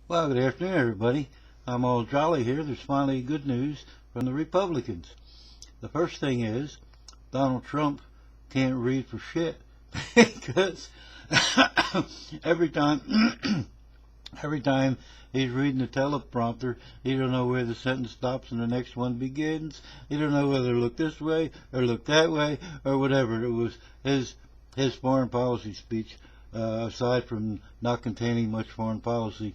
Well, good afternoon, everybody. I'm all jolly here. There's finally good news from the Republicans. The first thing is Donald Trump can't read for shit because every time every time he's reading the teleprompter, he don't know where the sentence stops and the next one begins. He don't know whether to look this way or look that way or whatever. It was his foreign policy speech, aside from not containing much foreign policy.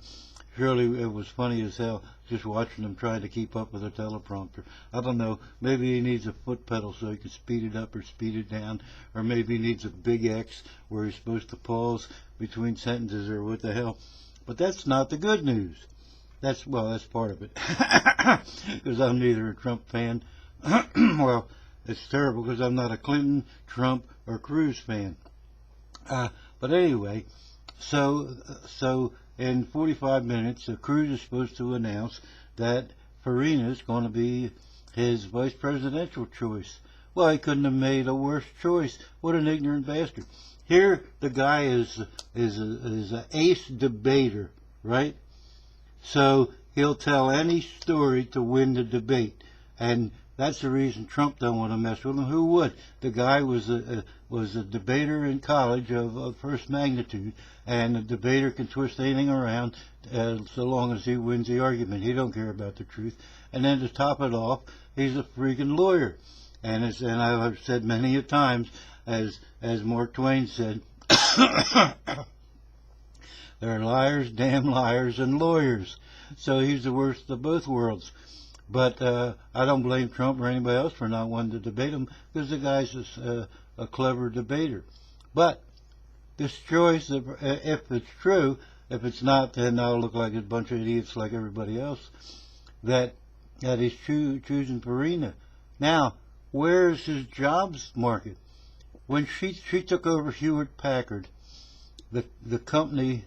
Surely it was funny as hell just watching him trying to keep up with the teleprompter. I don't know, maybe he needs a foot pedal so he can speed it up or speed it down, or maybe he needs a big X where he's supposed to pause between sentences, or what the hell. But that's not the good news. That's part of it. Because I'm neither a Trump fan. Well, it's terrible because I'm not a Clinton, Trump, or Cruz fan. But anyway, so in 45 minutes, Cruz is supposed to announce that Farina is going to be his vice presidential choice. Well, he couldn't have made a worse choice. What an ignorant bastard. Here, the guy is an ace debater, right? So he'll tell any story to win the debate, and that's the reason Trump don't want to mess with him. Who would? The guy was a debater in college of first magnitude, and a debater can twist anything around so long as he wins the argument. He don't care about the truth. And then to top it off, he's a freaking lawyer. And I've said many a times, as Mark Twain said, there are liars, damn liars, and lawyers. So he's the worst of both worlds. But I don't blame Trump or anybody else for not wanting to debate him, because the guy's a clever debater. But this choice, if it's true, if it's not, then I'll look like a bunch of idiots like everybody else, that he's choosing Farina. Now, where's his jobs market? When she took over Hewlett-Packard, the company,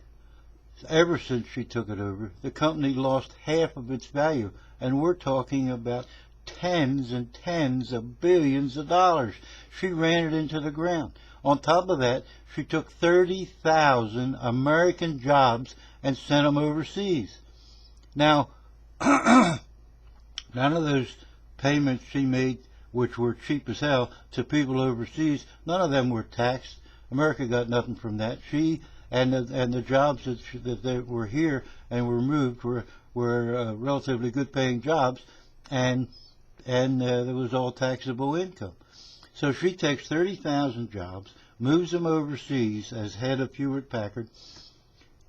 ever since she took it over, the company lost half of its value. And we're talking about tens and tens of billions of dollars. She ran it into the ground. On top of that, she took 30,000 American jobs and sent them overseas. Now, none of those payments she made, which were cheap as hell, to people overseas, none of them were taxed. America got nothing from that. She and the jobs that were here and were moved were relatively good paying jobs, and there was all taxable income. So she takes 30,000 jobs, moves them overseas as head of Hewlett-Packard,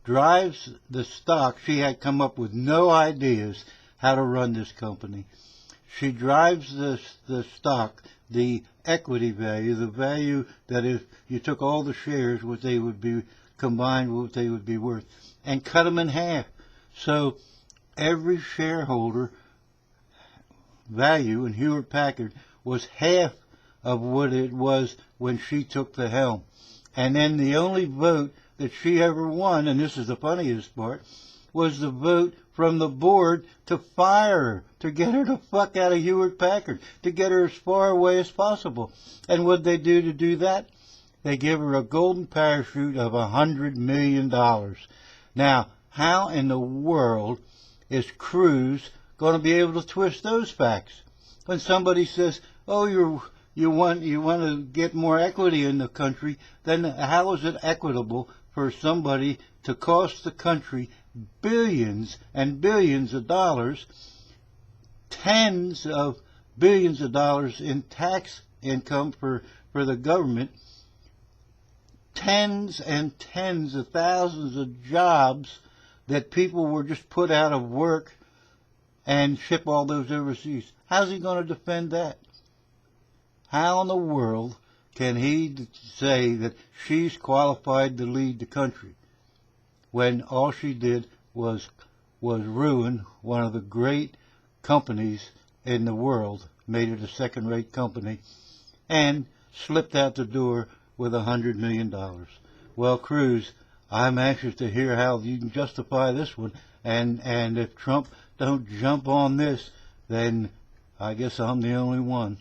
drives the stock. She had come up with no ideas how to run this company. She drives the stock, the equity value, the value that if you took all the shares, what they would be combined, what they would be worth, and cut them in half. So every shareholder value in Hewlett-Packard was half of what it was when she took the helm. And then the only vote that she ever won, and this is the funniest part, was the vote from the board to fire her, to get her the fuck out of Hewlett-Packard, to get her as far away as possible. And what'd they do to do that? They give her a golden parachute of $100 million. Now, how in the world is Cruz going to be able to twist those facts? When somebody says, "Oh, you want to get more equity in the country," then how is it equitable for somebody to cost the country billions and billions of dollars, tens of billions of dollars in tax income for the government, tens and tens of thousands of jobs that people were just put out of work, and ship all those overseas? How's he going to defend that? How in the world can he say that she's qualified to lead the country when all she did was ruin one of the great companies in the world, made it a second-rate company, and slipped out the door with $100 million? Well, Cruz, I'm anxious to hear how you can justify this one, and if Trump don't jump on this, then I guess I'm the only one.